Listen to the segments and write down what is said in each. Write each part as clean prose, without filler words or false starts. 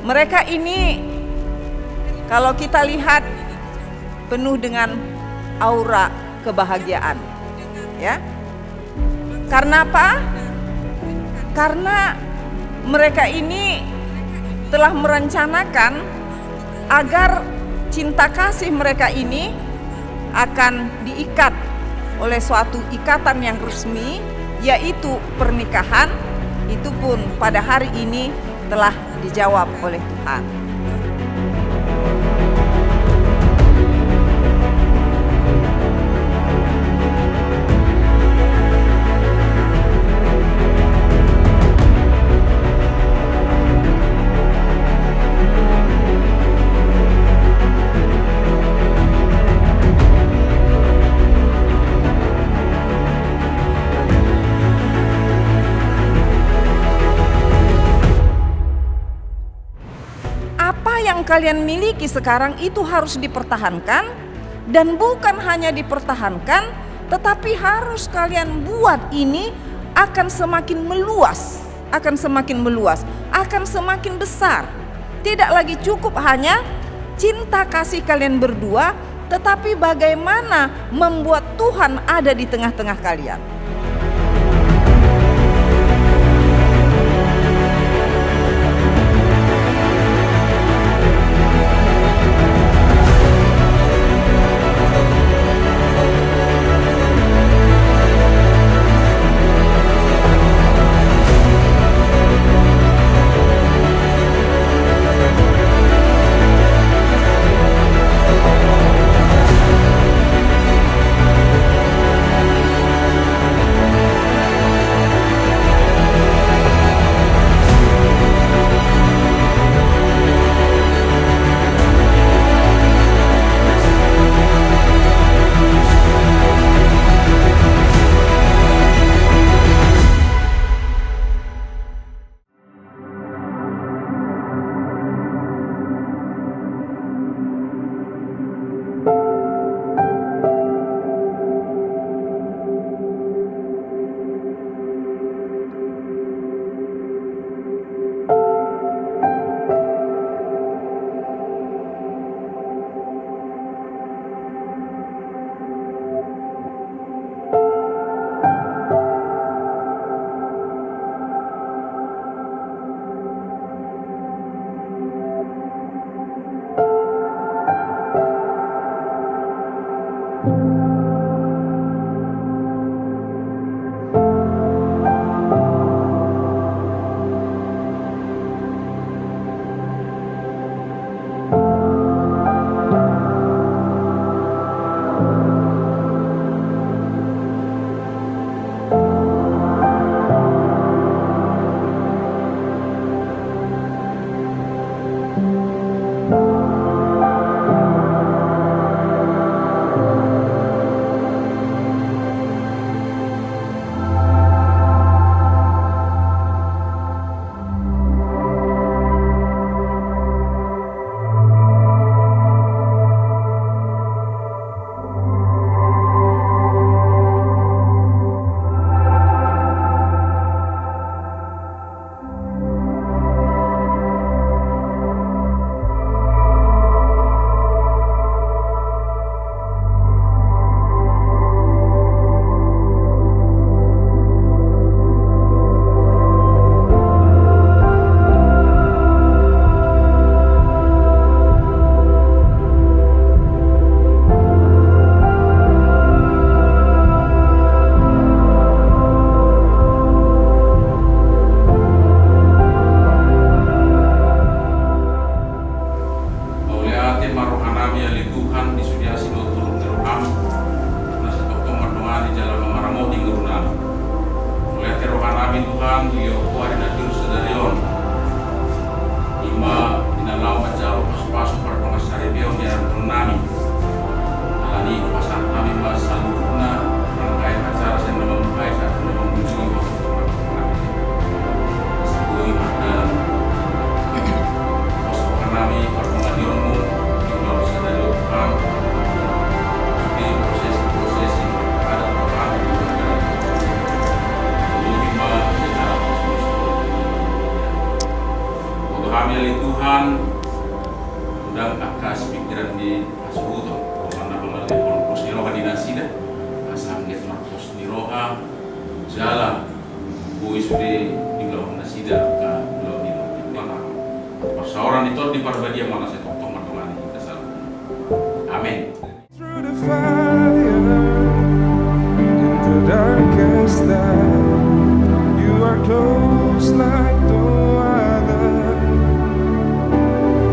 Mereka ini kalau kita lihat penuh dengan aura kebahagiaan, ya. Karena apa? Karena mereka ini telah merencanakan agar cinta kasih mereka ini akan diikat oleh suatu ikatan yang resmi, yaitu pernikahan. Itu pun pada hari ini telah dijawab oleh Tuhan. Yang kalian miliki sekarang itu harus dipertahankan, dan bukan hanya dipertahankan, tetapi harus kalian buat ini akan semakin meluas, akan semakin besar. Tidak lagi cukup hanya cinta kasih kalian berdua, tetapi bagaimana membuat Tuhan ada di tengah-tengah kalian. asuhuto karena pengertian pos niroha dinasida asam get pos niroha jala buis di dilawan nasida ka dilawan di mana pasaran itu di parbadia mana saya tong matongani kita salah. Amin. Through the fire, in the darkest night, you are close like no other.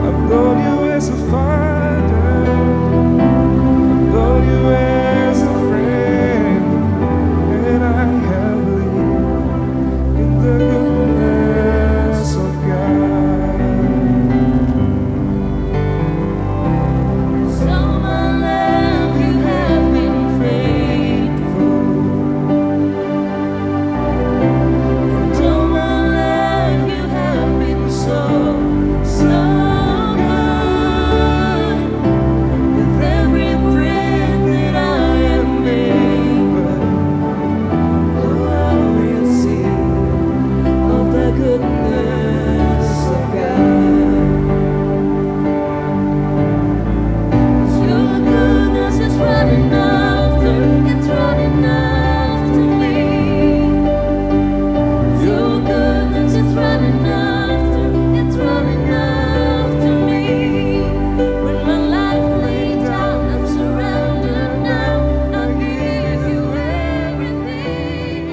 I've known you as a father, I've known you as a friend, and I have lived in the goodness of God. So my love, you have been faithful. And all my life, you have been so good. With every breath that I am able, oh, I will sing of the goodness of God. Your goodness is running after, it's running after me. Your goodness is running after, it's running after me. When my life laid down, I'm surrendered now. I give you everything,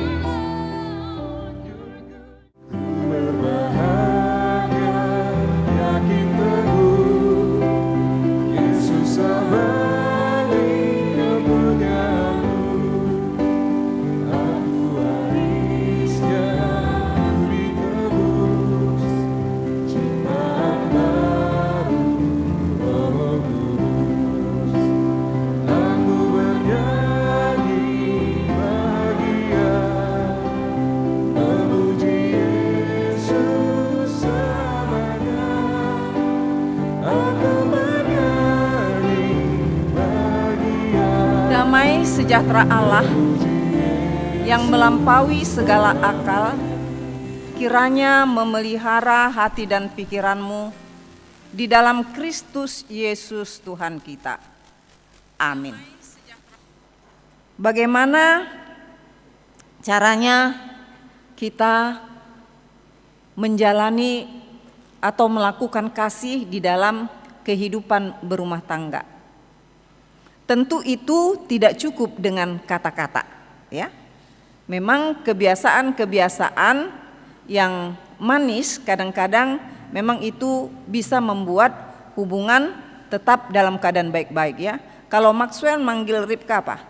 Lord. Berbahagia, yakin teguh, Yesus abadi kemuliaan-Mu. Aku warisnya, ditebus, ciptaan baru, Roh Kudus. Aku bernyanyi bahagia, memuji Yesus selamanya. Aku bernyanyi bahagia, Damai sejahtera Allah yang melampaui segala akal, kiranya memelihara hati dan pikiranmu di dalam Kristus Yesus Tuhan kita. Amin. Bagaimana caranya kita menjalani atau melakukan kasih di dalam kehidupan berumah tangga? Tentu itu tidak cukup dengan kata-kata, ya. Memang kebiasaan-kebiasaan yang manis kadang-kadang memang itu bisa membuat hubungan tetap dalam keadaan baik-baik, ya. Kalau Maxwell manggil Ripka apa?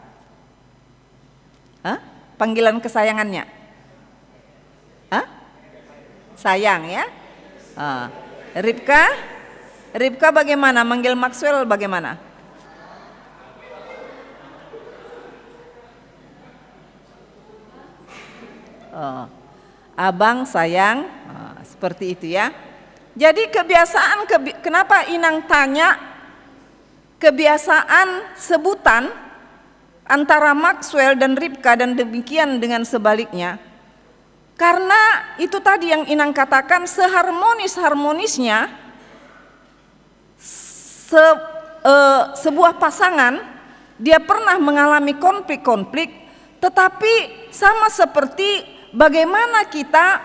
Hah? Panggilan kesayangannya? Hah? Sayang, ya. Ripka bagaimana? Manggil Maxwell bagaimana? Abang, sayang, seperti itu, ya. Jadi kebiasaan, kenapa Inang tanya kebiasaan sebutan antara Maxwell dan Ripka dan demikian dengan sebaliknya? Karena itu tadi yang Inang katakan, seharmonis-harmonisnya sebuah pasangan, dia pernah mengalami konflik-konflik, tetapi sama seperti bagaimana kita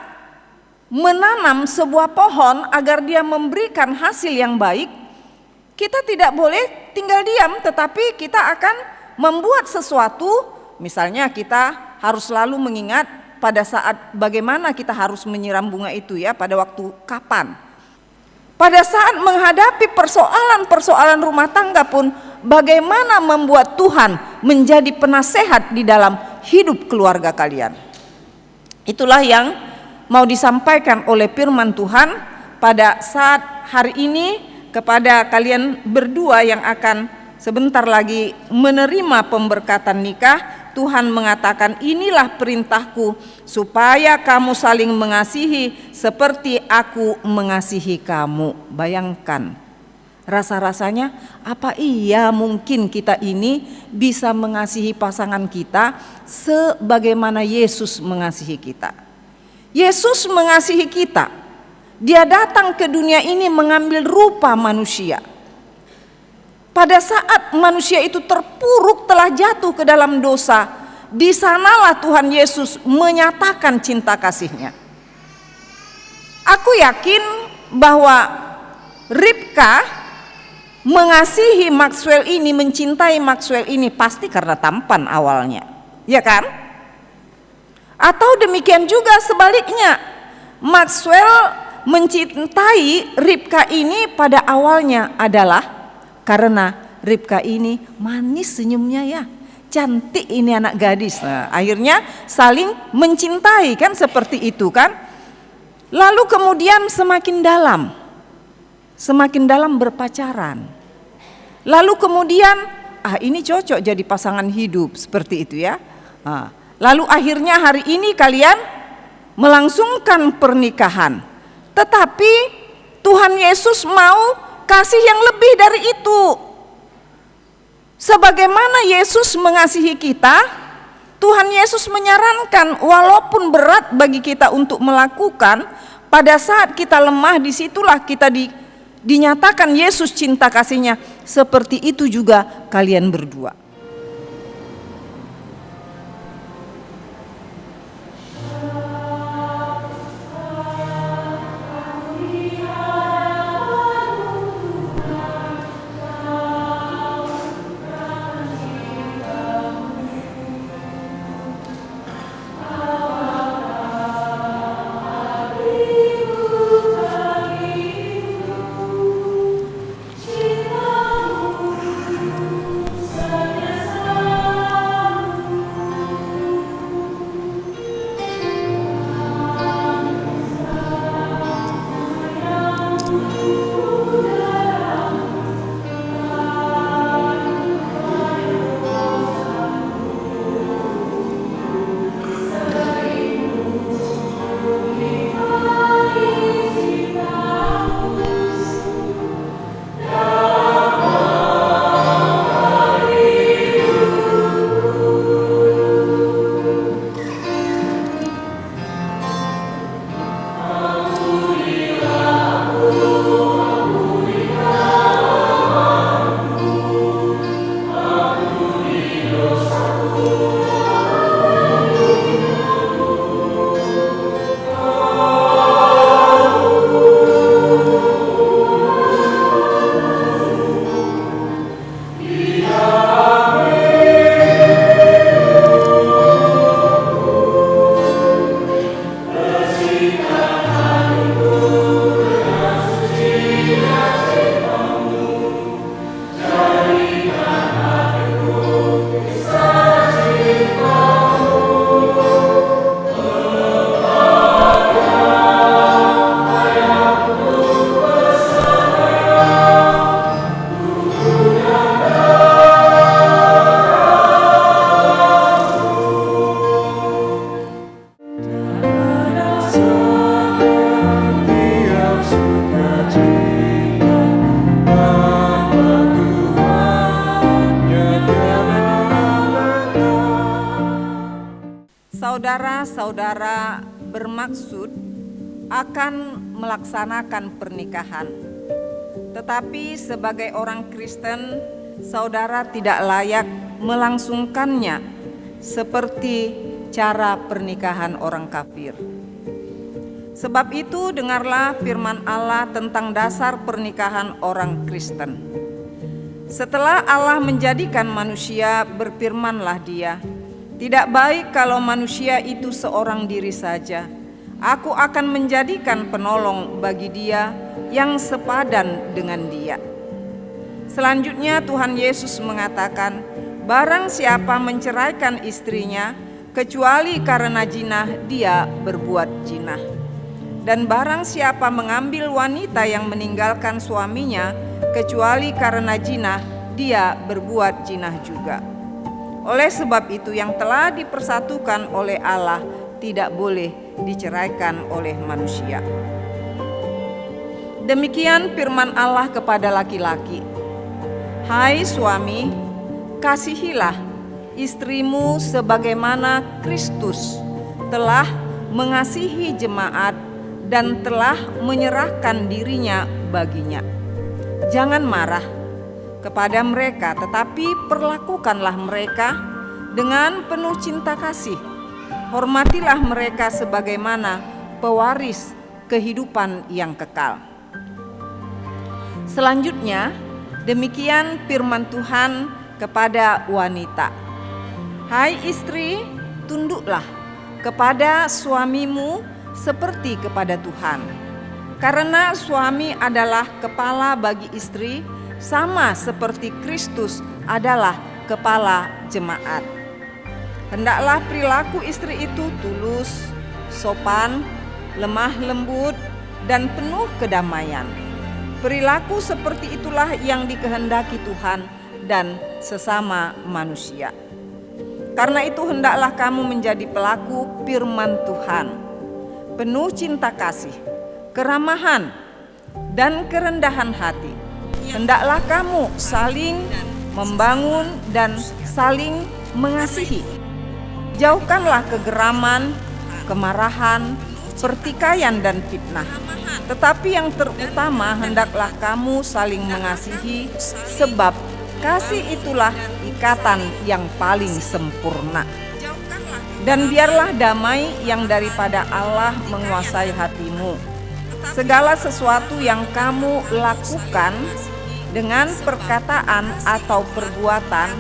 menanam sebuah pohon agar dia memberikan hasil yang baik. Kita tidak boleh tinggal diam, tetapi kita akan membuat sesuatu. Misalnya kita harus selalu mengingat pada saat bagaimana kita harus menyiram bunga itu, ya, pada waktu kapan. Pada saat menghadapi persoalan-persoalan rumah tangga pun, bagaimana membuat Tuhan menjadi penasehat di dalam hidup keluarga kalian. Itulah yang mau disampaikan oleh firman Tuhan pada saat hari ini kepada kalian berdua yang akan sebentar lagi menerima pemberkatan nikah. Tuhan mengatakan, inilah perintahku supaya kamu saling mengasihi seperti aku mengasihi kamu. Bayangkan, rasa-rasanya apa iya mungkin kita ini bisa mengasihi pasangan kita sebagaimana Yesus mengasihi kita. Yesus mengasihi kita. Dia datang ke dunia ini mengambil rupa manusia. Pada saat manusia itu terpuruk telah jatuh ke dalam dosa, di sanalah Tuhan Yesus menyatakan cinta kasih-Nya. Aku yakin bahwa Ribka mengasihi Maxwell ini, mencintai Maxwell ini pasti karena tampan awalnya, ya kan? Atau demikian juga sebaliknya, Maxwell mencintai Ribka ini pada awalnya adalah karena Ribka ini manis senyumnya ya, cantik ini anak gadis. Nah, akhirnya saling mencintai kan, seperti itu kan. Lalu kemudian semakin dalam berpacaran. Lalu kemudian ini cocok jadi pasangan hidup, seperti itu ya. Lalu akhirnya hari ini kalian melangsungkan pernikahan. Tetapi Tuhan Yesus mau kasih yang lebih dari itu. Sebagaimana Yesus mengasihi kita, Tuhan Yesus menyarankan walaupun berat bagi kita untuk melakukan, pada saat kita lemah disitulah kita dinyatakan Yesus cinta kasih-Nya. Seperti itu juga kalian berdua. Saudara-saudara bermaksud akan melaksanakan pernikahan. Tetapi sebagai orang Kristen, saudara tidak layak melangsungkannya seperti cara pernikahan orang kafir. Sebab itu dengarlah firman Allah tentang dasar pernikahan orang Kristen. Setelah Allah menjadikan manusia, berfirmanlah Dia, "Tidak baik kalau manusia itu seorang diri saja. Aku akan menjadikan penolong bagi dia yang sepadan dengan dia." Selanjutnya Tuhan Yesus mengatakan, "Barang siapa menceraikan istrinya, kecuali karena jinah, dia berbuat jinah. Dan barang siapa mengambil wanita yang meninggalkan suaminya, kecuali karena jinah, dia berbuat jinah juga. Oleh sebab itu yang telah dipersatukan oleh Allah tidak boleh diceraikan oleh manusia." Demikian firman Allah kepada laki-laki. Hai suami, kasihilah istrimu sebagaimana Kristus telah mengasihi jemaat dan telah menyerahkan dirinya baginya. Jangan marah, kepada mereka, tetapi perlakukanlah mereka dengan penuh cinta kasih. Hormatilah mereka sebagaimana pewaris kehidupan yang kekal. Selanjutnya, demikian firman Tuhan kepada wanita. Hai istri, tunduklah kepada suamimu seperti kepada Tuhan. Karena suami adalah kepala bagi istri, sama seperti Kristus adalah kepala jemaat. Hendaklah perilaku istri itu tulus, sopan, lemah lembut, dan penuh kedamaian. Perilaku seperti itulah yang dikehendaki Tuhan dan sesama manusia. Karena itu hendaklah kamu menjadi pelaku firman Tuhan, penuh cinta kasih, keramahan, dan kerendahan hati. Hendaklah kamu saling membangun dan saling mengasihi. Jauhkanlah kegeraman, kemarahan, pertikaian, dan fitnah. Tetapi yang terutama hendaklah kamu saling mengasihi, sebab kasih itulah ikatan yang paling sempurna. Dan biarlah damai yang daripada Allah menguasai hatimu. Segala sesuatu yang kamu lakukan dengan perkataan atau perbuatan,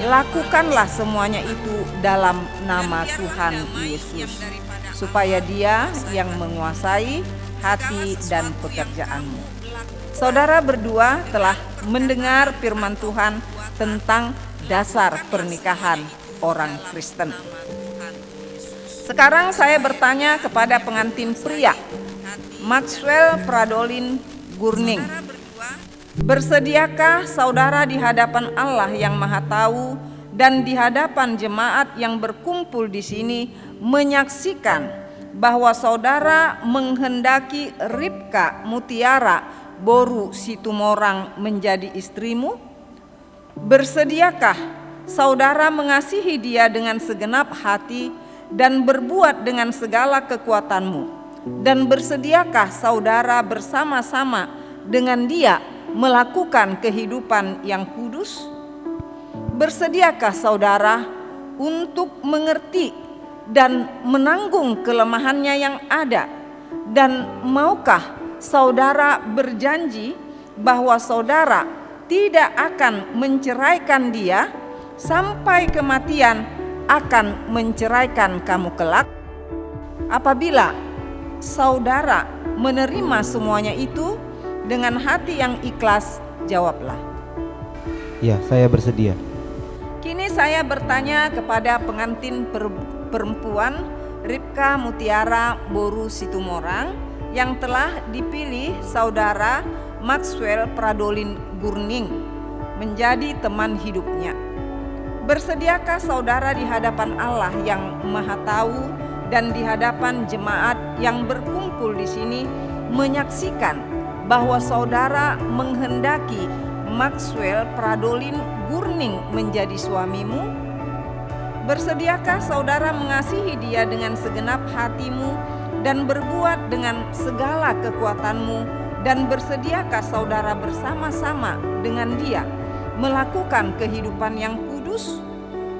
lakukanlah semuanya itu dalam nama Tuhan Yesus, supaya Dia yang menguasai hati dan pekerjaanmu. Saudara berdua telah mendengar firman Tuhan tentang dasar pernikahan orang Kristen. Sekarang saya bertanya kepada pengantin pria, Maxwell Pradolin Gurning. Bersediakah saudara di hadapan Allah yang Maha Tahu dan di hadapan jemaat yang berkumpul di sini menyaksikan bahwa saudara menghendaki Ribka Mutiara Boru Situmorang menjadi istrimu? Bersediakah saudara mengasihi dia dengan segenap hati dan berbuat dengan segala kekuatanmu? Dan bersediakah saudara bersama-sama dengan dia melakukan kehidupan yang kudus? Bersediakah saudara untuk mengerti dan menanggung kelemahannya yang ada? Dan maukah saudara berjanji bahwa saudara tidak akan menceraikan dia sampai kematian akan menceraikan kamu kelak? Apabila saudara menerima semuanya itu dengan hati yang ikhlas, jawablah. Ya, saya bersedia. Kini saya bertanya kepada pengantin perempuan Ribka Mutiara Boru Situmorang yang telah dipilih saudara Maxwell Pradolin Gurning menjadi teman hidupnya. Bersediakah saudara di hadapan Allah yang Maha Tahu dan di hadapan jemaat yang berkumpul di sini menyaksikan bahwa saudara menghendaki Maxwell Pradolin Gurning menjadi suamimu? Bersediakah saudara mengasihi dia dengan segenap hatimu dan berbuat dengan segala kekuatanmu? Dan bersediakah saudara bersama-sama dengan dia melakukan kehidupan yang kudus?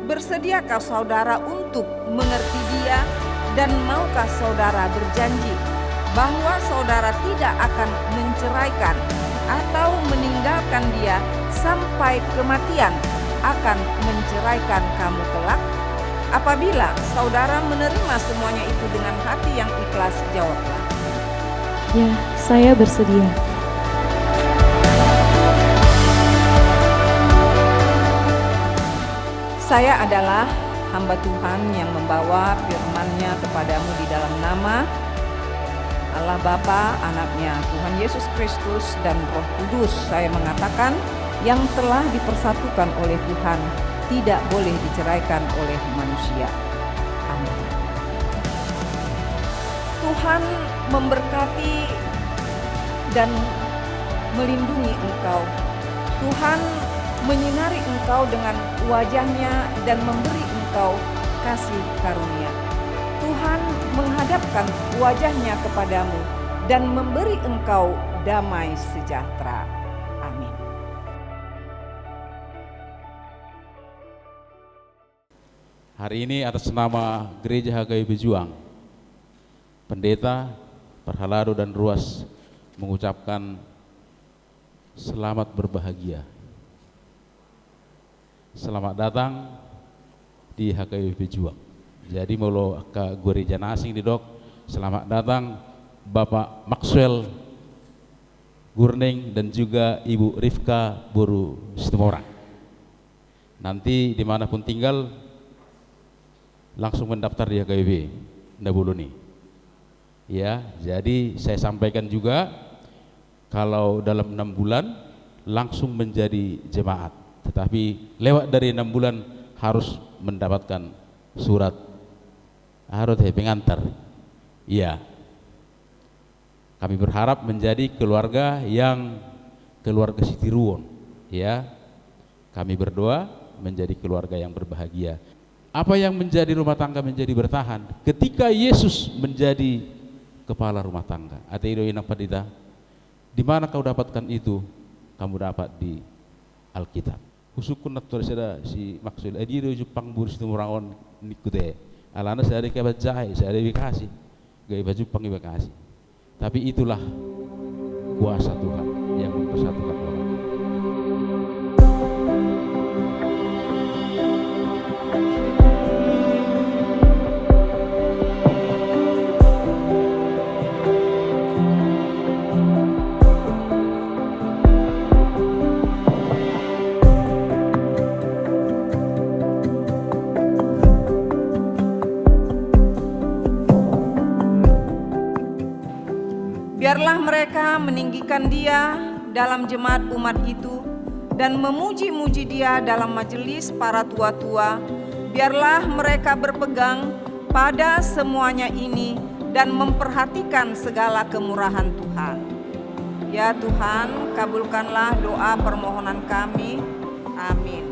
Bersediakah saudara untuk mengerti dia? Dan maukah saudara berjanji bahwa saudara tidak akan menceraikan atau meninggalkan dia sampai kematian akan menceraikan kamu kelak? Apabila saudara menerima semuanya itu dengan hati yang ikhlas, jawablah. Ya, saya bersedia. Saya adalah hamba Tuhan yang membawa firman-Nya kepadamu di dalam nama Allah Bapa, Anak-Nya, Tuhan Yesus Kristus, dan Roh Kudus. Saya mengatakan yang telah dipersatukan oleh Tuhan tidak boleh diceraikan oleh manusia. Amin. Tuhan memberkati dan melindungi engkau. Tuhan menyinari engkau dengan wajah-Nya dan memberi engkau kasih karunia. Tuhan menghadapkan wajah-Nya kepadamu dan memberi engkau damai sejahtera. Amin. Hari ini atas nama Gereja HKBP Pejuang, Pendeta, Perhalado dan Ruas mengucapkan selamat berbahagia. Selamat datang di HKBP Pejuang. Jadi molo ke gereja nasing di dok, selamat datang Bapak Maxwell Gurneng dan juga Ibu Rifka Boru Situmorang. Nanti dimanapun tinggal langsung mendaftar di HKBP Ndabuluni. Ya, jadi saya sampaikan juga kalau dalam 6 bulan langsung menjadi jemaat, tetapi lewat dari 6 bulan harus mendapatkan surat harus pengantar. Iya. Kami berharap menjadi keluarga yang keluarga Sitiruon, ya. Kami berdoa menjadi keluarga yang berbahagia. Apa yang menjadi rumah tangga menjadi bertahan? Ketika Yesus menjadi kepala rumah tangga. Ate ido inang padita. Di mana kau dapatkan itu? Kamu dapat di Alkitab. Husukun natur sada si Maxwell. Adi ido Jepang buris tumurangon nikute. Alana saya ada kebat jahe, saya ada dikasih. Gaya baju Jepang dikasih. Tapi itulah kuasa Tuhan yang mempersatukan orang. Biarlah mereka meninggikan Dia dalam jemaat umat itu dan memuji-muji Dia dalam majelis para tua-tua. Biarlah mereka berpegang pada semuanya ini dan memperhatikan segala kemurahan Tuhan. Ya Tuhan, kabulkanlah doa permohonan kami. Amin.